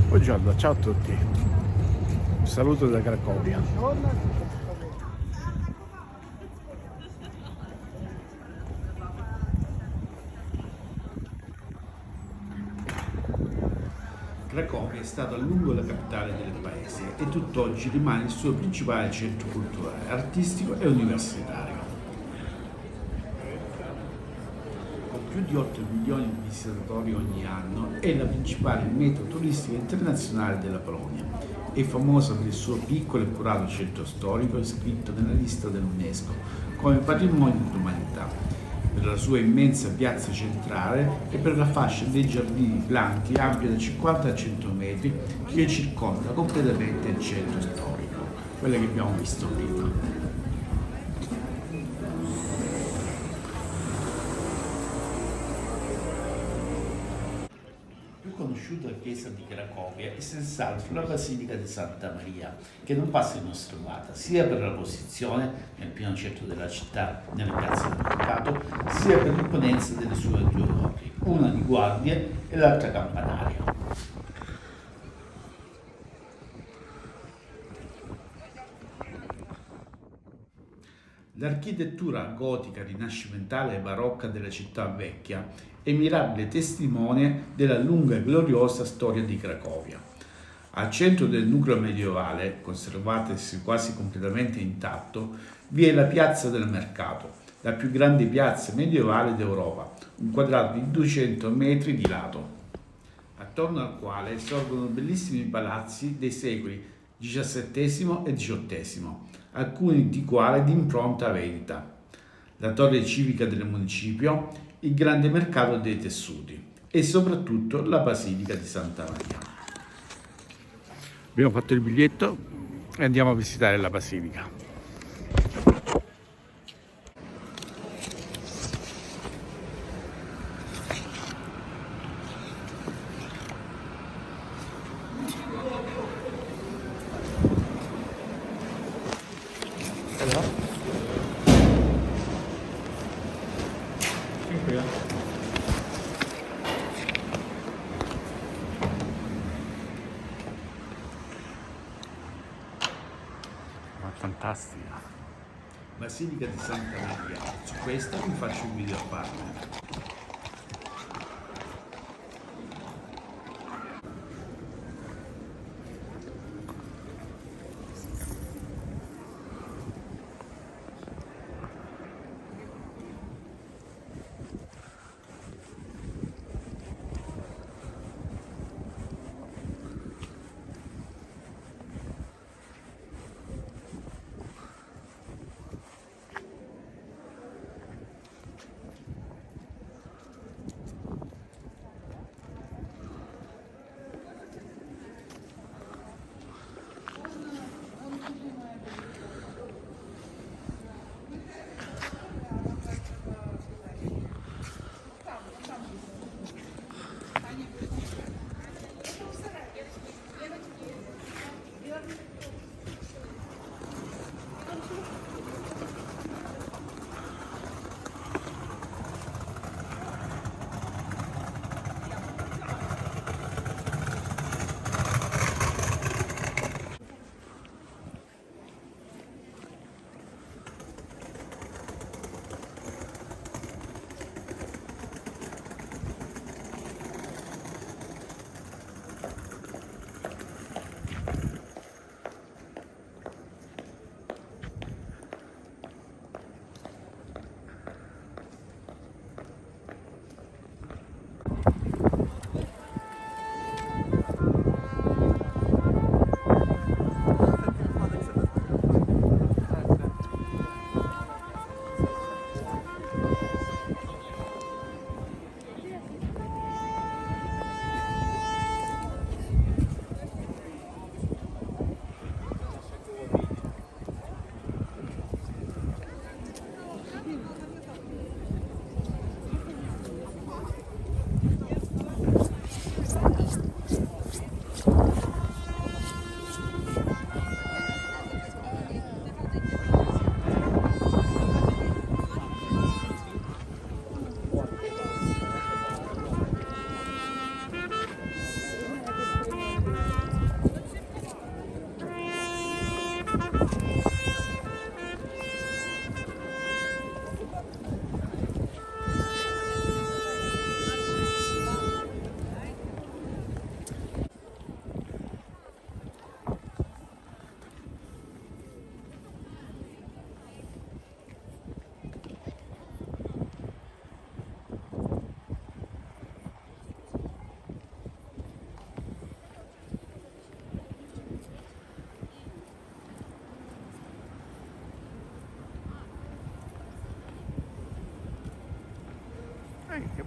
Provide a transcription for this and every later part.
Buongiorno, ciao a tutti. Un saluto da Cracovia. Cracovia è stata a lungo la capitale del paese e tutt'oggi rimane il suo principale centro culturale, artistico e universitario. Con più di 8 milioni di visitatori ogni anno, è la principale meta turistica internazionale della Polonia. È famosa per il suo piccolo e curato centro storico iscritto nella lista dell'UNESCO come patrimonio dell'umanità, per la sua immensa piazza centrale e per la fascia dei giardini blanchi ampia da 50 a 100 metri che circonda completamente il centro storico, quella che abbiamo visto prima. Più conosciuta chiesa di Cracovia è senz'altro la Basilica di Santa Maria, che non passa inosservata sia per la posizione nel pieno centro della città, nella piazza del mercato, sia per l'imponenza delle sue due torri, una di guardie e l'altra campanaria. L'architettura gotica, rinascimentale e barocca della città vecchia è mirabile testimone della lunga e gloriosa storia di Cracovia. Al centro del nucleo medievale, conservatasi quasi completamente intatto, vi è la piazza del mercato, la più grande piazza medievale d'Europa, un quadrato di 200 metri di lato, attorno al quale sorgono bellissimi palazzi dei secoli XVII e XVIII, alcuni di quali di impronta veneta. La torre civica del municipio, il grande mercato dei tessuti e soprattutto la Basilica di Santa Maria. Abbiamo fatto il biglietto e andiamo a visitare la Basilica. Fantastica. Basilica di Santa Maria. Su questa vi faccio un video a parte.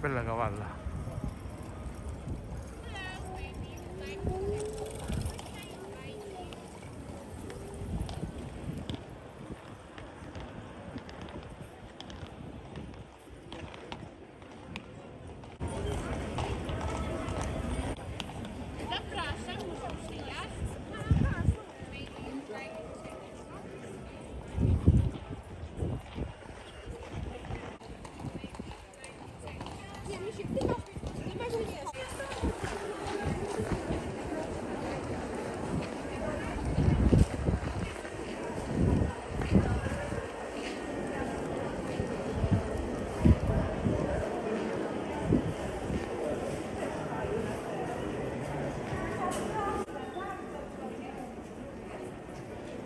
bella cavalla.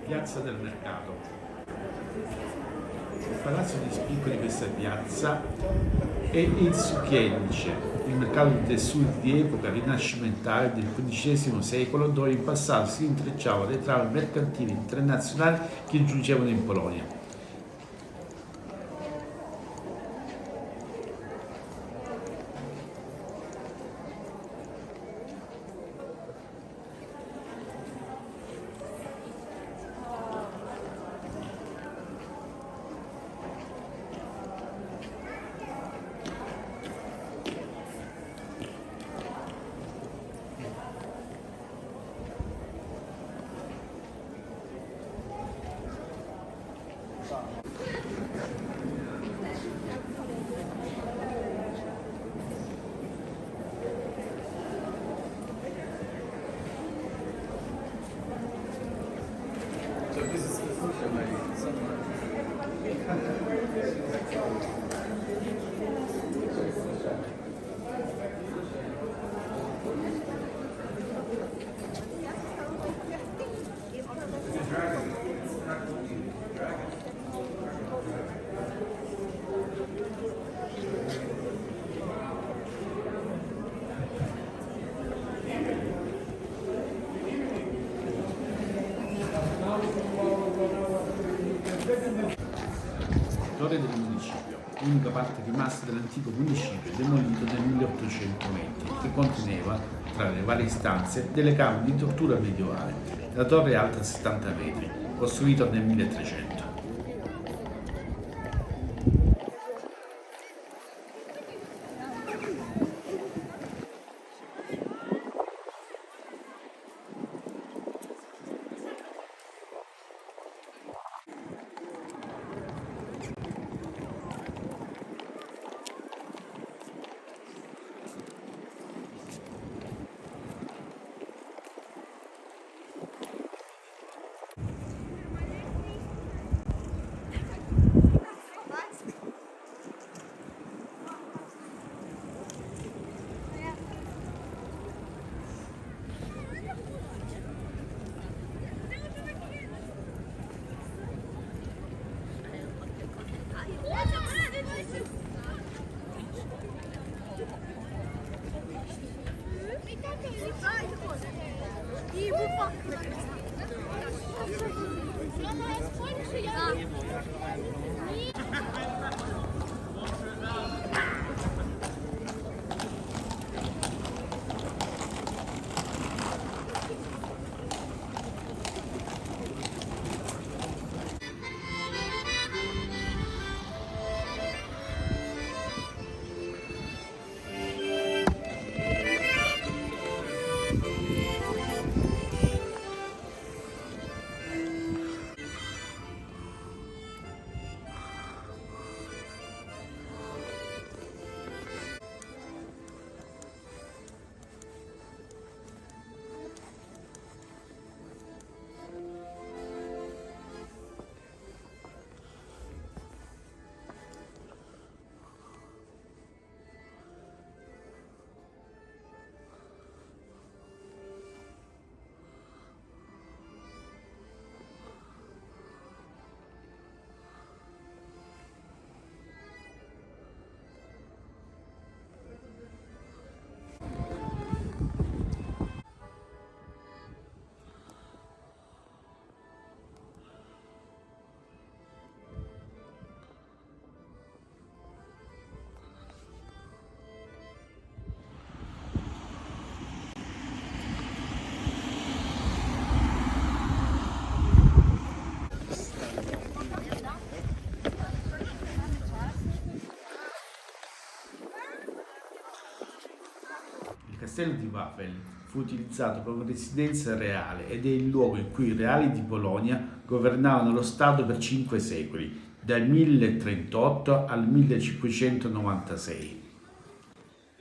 Piazza del Mercato. Il palazzo di spicco di questa piazza è il Sukienice, il mercato di tessuti di epoca rinascimentale del XV secolo, dove in passato si intrecciavano le trame mercantili internazionali che giungevano in Polonia. Torre del municipio, l'unica parte rimasta dell'antico municipio demolito nel 1820, che conteneva, tra le varie stanze, delle camere di tortura medievale. La torre è alta 70 metri, costruita nel 1300. castello di Wawel fu utilizzato come residenza reale ed è il luogo in cui i reali di Polonia governavano lo Stato per 5 secoli, dal 1038 al 1596.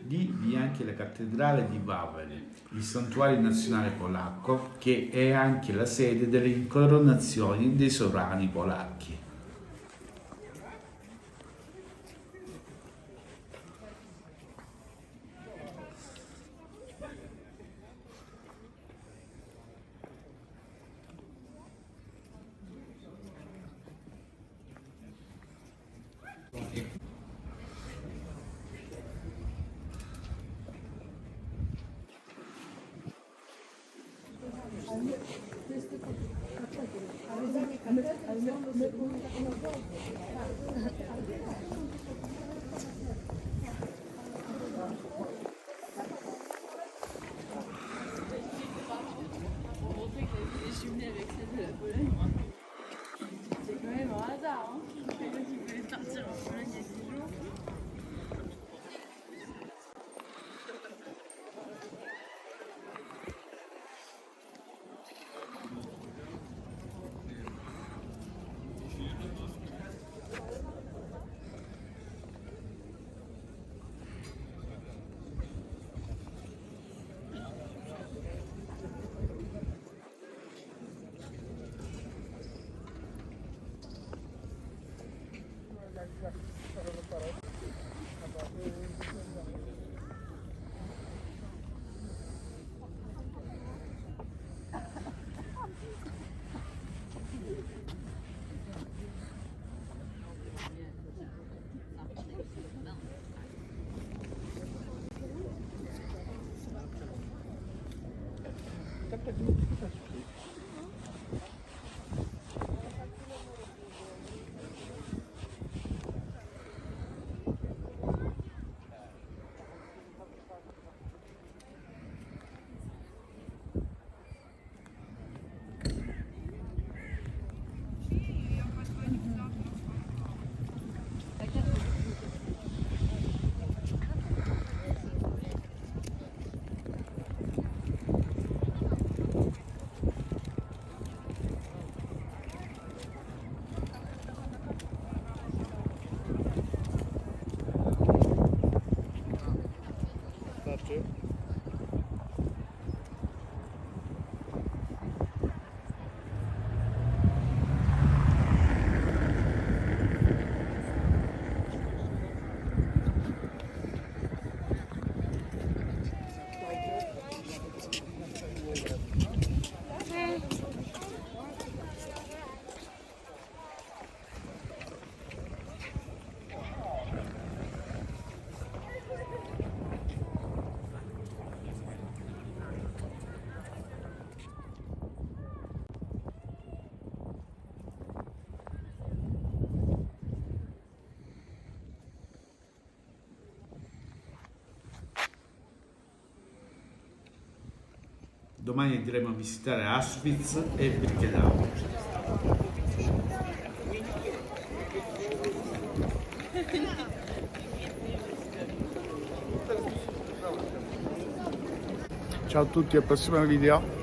Lì vi è anche la cattedrale di Wawel, il santuario nazionale polacco, che è anche la sede delle incoronazioni dei sovrani polacchi. C'est quand même un hasard, hein. Quelqu'un qui voulait partir en Pologne il y a 10 jours. Domani andremo a visitare Auschwitz e Birkenau. Ciao a tutti, al prossimo video.